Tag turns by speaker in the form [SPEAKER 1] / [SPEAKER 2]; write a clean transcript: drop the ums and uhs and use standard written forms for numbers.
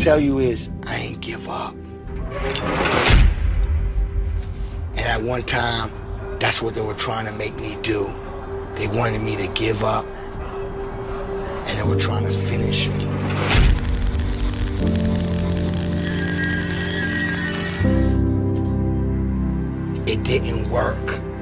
[SPEAKER 1] tell you is, I ain't give up. And at one time, that's what they were trying to make me do. They wanted me to give up, and they were trying to finish me. It didn't work.